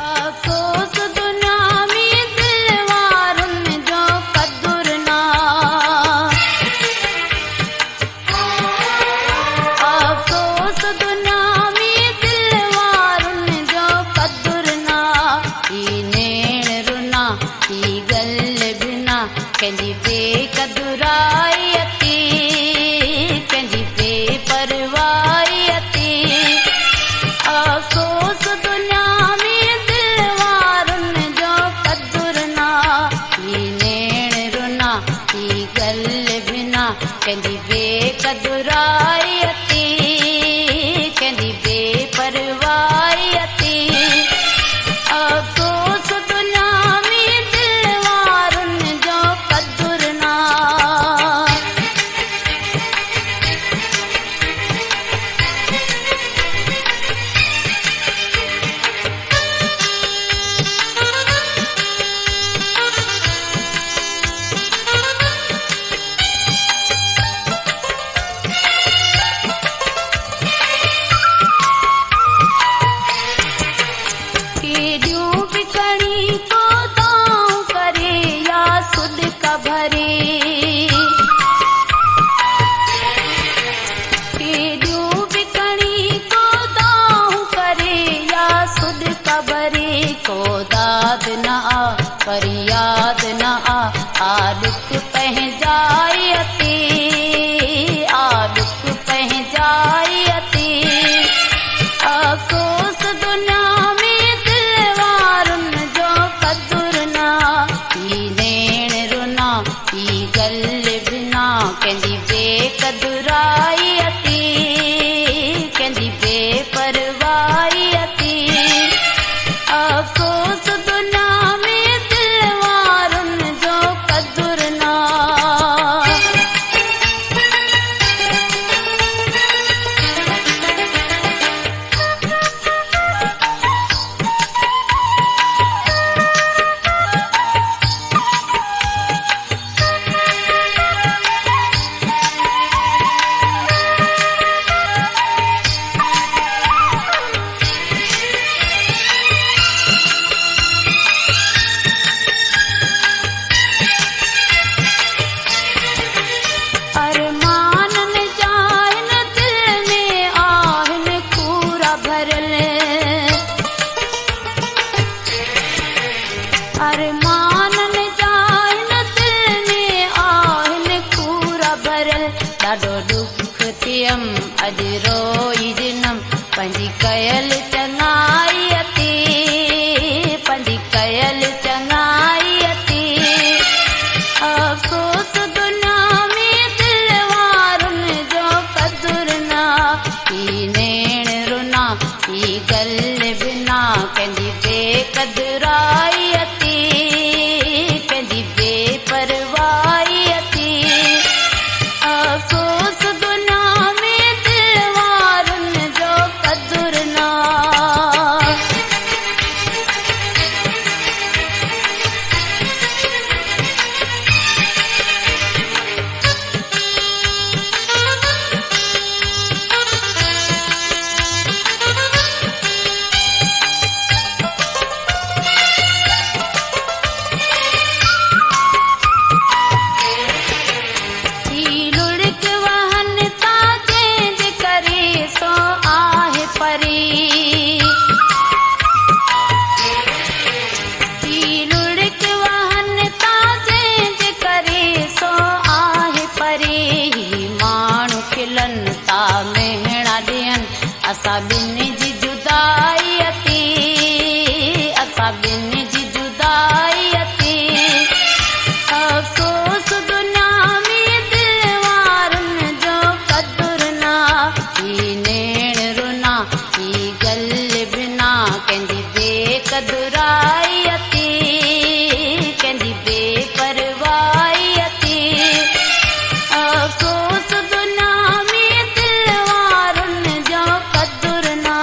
अफ़सोस दुनिया में दिल वारनि जो क़दुरु ना। अफ़सोस दुनिया में दिल वारनि जो क़दुरु ना। ही नेण रुना ही गल बिना कंहिंजी बेक़दुराई अती, कंहिंजी बेपरवाही अती। अफ़सोस दुनिया में दिल वारनि जो क़दुरु ना। ही नेण रुना ही गल बिना कंहिंजी बेक़दुराई अती, कंहिंजी बेपरवाही अती। अफ़सोस दुनिया में दिल वारनि जो क़दुरु ना। केडियूं बिकणी को दाऊं करे या सुद का भरे। केडियूं बिकणी को दाऊं करे या सुद का भरे। को दाद न आ फरियाद न आ, आदुक पंहिंजाई अती, आदुक पंहिंजाई अती। अफ़सोस दुनिया में दिल वारनि जो क़दुरु ना। ही नेण रुना ही गल बिना कंहिंजी बेक़दुराई अती, कंहिंजी बेपरवाही अती। अफ़सोस दुनिया में दिल वारनि जो क़दुरु ना। अरमाननि जाइन दिल में आहिनि कूड़ा भरल। अरमाननि जाइन दिल में आहिनि कूड़ा भरल। ॾाढो दुख थियमि अॼु रोई जिनमि पंहिंजी कयल चङाई अती, पंहिंजी कयल चङाई अती। अफ़सोस दुनिया में दिल वारनि जो क़दुरु ना। ही नेण रुना ही गल बिना कंहिंजी बेक़दुराई अती, कंहिंजी बेपरवाही अती। अफ़सोस दुनिया में दिल वारनि जो क़दुरु ना। ही लुढ़क वहन ता जंहिंजे करे सो आहे परे। ही लुढ़क वहन ता जंहिंजे करे सो आहे परे। ही माण्हू खिलनि ता मेहणा ॾियनि, असां ॿिनि जी जुदाई अती, असां ॿिनि जी जुदाई अती। अफ़सोस दुनिया में दिल वारनि जो क़दुरु ना। ही नेण रुना ही गल बिना कंहिंजी बेक़दुराई अती, कंहिंजी बेपरवाही अती। अफ़सोस दुनिया में दिल वारनि जो क़दुरु ना।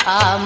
आ